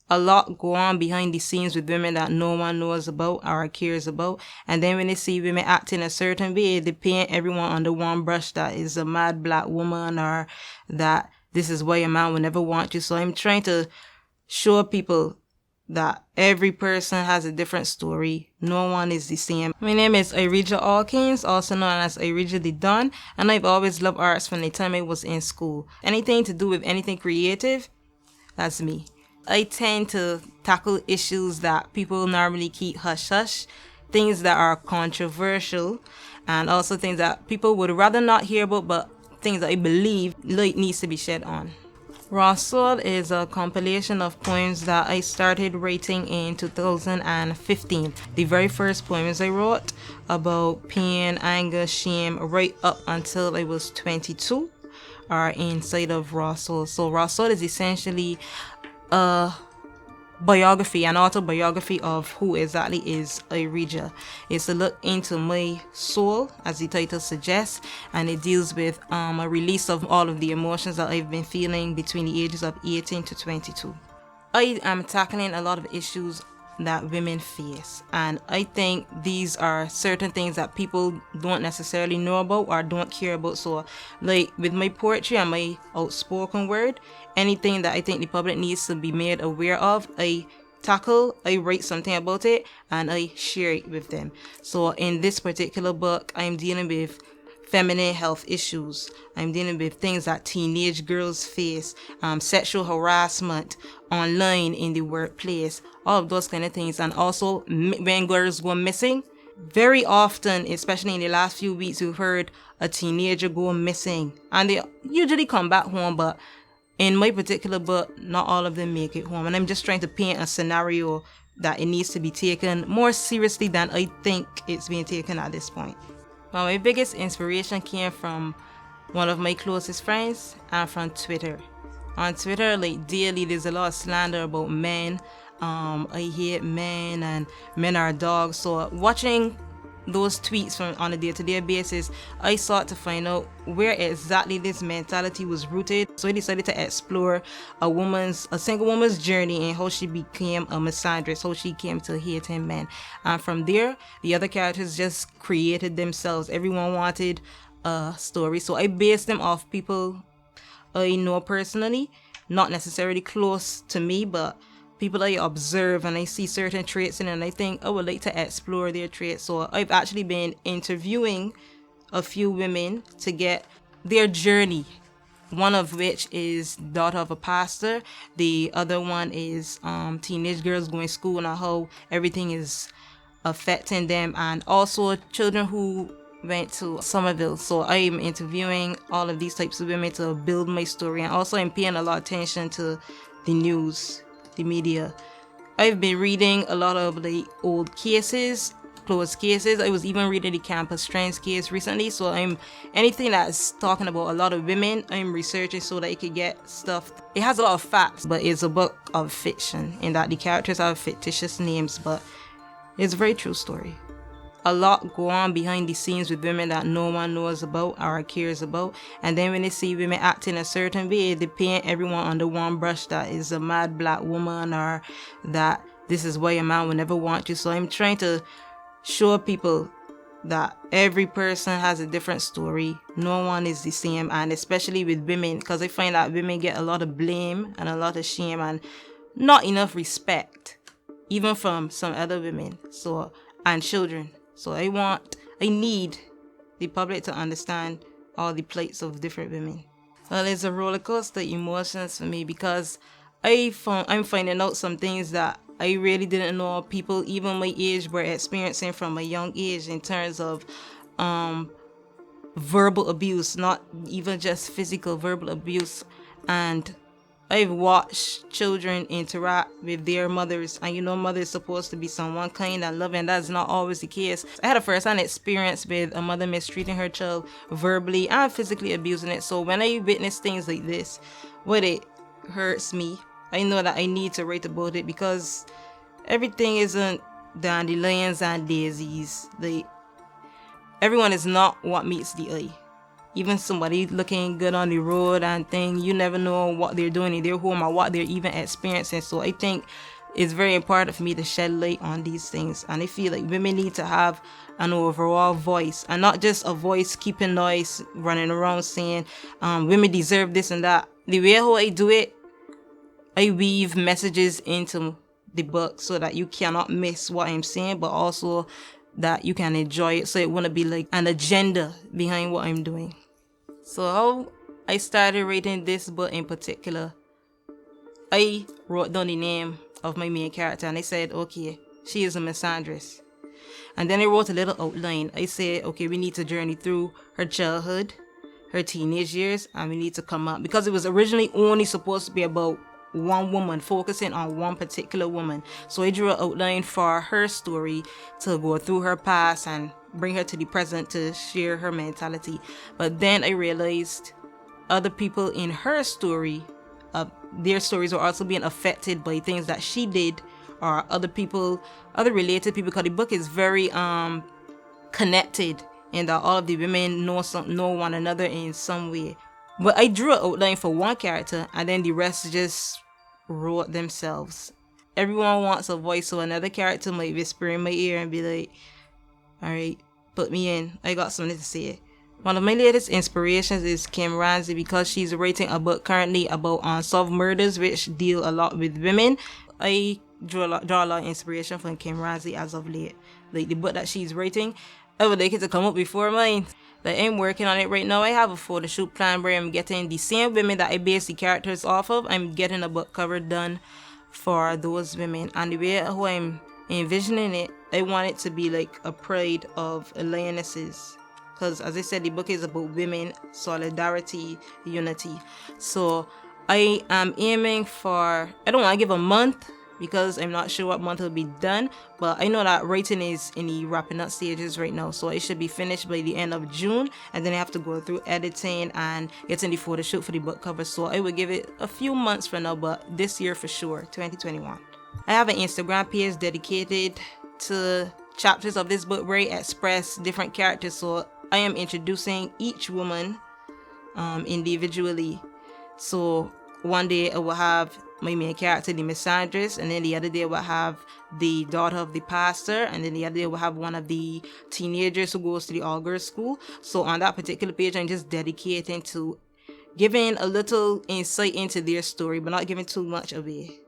A lot go on behind the scenes with women that no one knows about or cares about. And then when they see women acting a certain way, they paint everyone under one brush that is a mad black woman or that this is why a man will never want you. So I'm trying to show people that every person has a different story. No one is the same. My name is Irijah Alkins, also known as Irijah the Don, and I've always loved arts from the time I was in school. Anything to do with anything creative, that's me. I tend to tackle issues that people normally keep hush-hush, things that are controversial, and also things that people would rather not hear about, but things that I believe light needs to be shed on. Raw Soul is a compilation of poems that I started writing in 2015. The very first poems I wrote about pain, anger, shame, right up until I was 22 are inside of Raw Soul. So Raw Soul is essentially a biography, an autobiography of who exactly is Irijah. It's a look into my soul, as the title suggests, and it deals with a release of all of the emotions that I've been feeling between the ages of 18 to 22. I am tackling a lot of issues that women face, and I think these are certain things that people don't necessarily know about or don't care about. So like with my poetry and my outspoken word, anything that I think the public needs to be made aware of, I tackle, I write something about it, and I share it with them. So in this particular book, I'm dealing with feminine health issues. I'm dealing with things that teenage girls face, sexual harassment online, in the workplace, all of those kind of things. And also when girls go missing, very often, especially in the last few weeks, we've heard a teenager go missing and they usually come back home, but in my particular book, not all of them make it home. And I'm just trying to paint a scenario that it needs to be taken more seriously than I think it's being taken at this point. Well, my biggest inspiration came from one of my closest friends and from Twitter. On Twitter, like daily, there's a lot of slander about men. I hate men and men are dogs. So watching those tweets from on a day-to-day basis, I sought to find out where exactly this mentality was rooted. So I decided to explore a single woman's journey and how she became a misandrist, how she came to hating men. And from there, the other characters just created themselves. Everyone wanted a story. So I based them off people I know personally, not necessarily close to me, but people I observe and I see certain traits in, and I think I would like to explore their traits. So I've actually been interviewing a few women to get their journey, one of which is daughter of a pastor. The other one is teenage girls going to school and how everything is affecting them, and also children who went to Somerville. So I'm interviewing all of these types of women to build my story, and also I'm paying a lot of attention to the news, the media. I've been reading a lot of the old cases, closed cases. I was even reading the Campus Strengths case recently. So anything that's talking about a lot of women, I'm researching so that I could get stuff. It has a lot of facts, but it's a book of fiction in that the characters have fictitious names, but it's a very true story. A lot go on behind the scenes with women that no one knows about or cares about. And then when they see women acting a certain way, they paint everyone under one brush that is a mad black woman or that this is why a man will never want you. So I'm trying to show people that every person has a different story. No one is the same, and especially with women, because I find that women get a lot of blame and a lot of shame and not enough respect, even from some other women, and children. So I need the public to understand all the plights of different women. Well, it's a roller coaster emotions for me, because I'm finding out some things that I really didn't know people even my age were experiencing from a young age, in terms of verbal abuse, not even just physical, verbal abuse. And I've watched children interact with their mothers, and mother's supposed to be someone kind and loving. That's not always the case. I had a first-hand experience with a mother mistreating her child verbally and physically abusing it. So when I witness things like this, it hurts me. I know that I need to write about it, because everything isn't dandelions and daisies. Everyone is not what meets the eye. even somebody looking good on the road and thing, you never know what they're doing in their home or what they're even experiencing. So I think it's very important for me to shed light on these things. And I feel like women need to have an overall voice, and not just a voice keeping noise, running around saying women deserve this and that. The way how I do it, I weave messages into the book so that you cannot miss what I'm saying, but also that you can enjoy it, so it wouldn't be like an agenda behind what I'm doing. So how I started writing this book in particular, I wrote down the name of my main character and I said, okay, she is a misandrist. And then I wrote a little outline. I said, okay, we need to journey through her childhood, her teenage years, and we need to come up, because it was originally only supposed to be about one woman, focusing on one particular woman. So I drew an outline for her story to go through her past and bring her to the present to share her mentality. But then I realized other people in her story, their stories were also being affected by things that she did, or other people, other related people, because the book is very connected, and that all of the women know one another in some way. But I drew an outline for one character, and then the rest just wrote themselves. Everyone wants a voice, so another character might whisper in my ear and be like, alright, put me in, I got something to say. One of my latest inspirations is Kim Ramsey, because she's writing a book currently about unsolved murders, which deal a lot with women. I draw a lot of inspiration from Kim Ramsey as of late. Like the book that she's writing, I would like it to come up before mine. Like, I'm working on it right now. I have a photo shoot plan where I'm getting the same women that I base the characters off of. I'm getting a book cover done for those women. And the way how I'm envisioning it, I want it to be like a pride of lionesses. Because as I said, the book is about women, solidarity, unity. So I am aiming for, I don't want to give a month, because I'm not sure what month it'll be done, but I know that writing is in the wrapping up stages right now, so it should be finished by the end of June, and then I have to go through editing and getting the photo shoot for the book cover. So I will give it a few months for now, but this year for sure, 2021. I have an Instagram page dedicated to chapters of this book where I express different characters. So I am introducing each woman individually. So one day I will have my main character, the misandrist, and then the other day I will have the daughter of the pastor, and then the other day I will have one of the teenagers who goes to the all-girls school. So on that particular page, I'm just dedicating to giving a little insight into their story, but not giving too much away.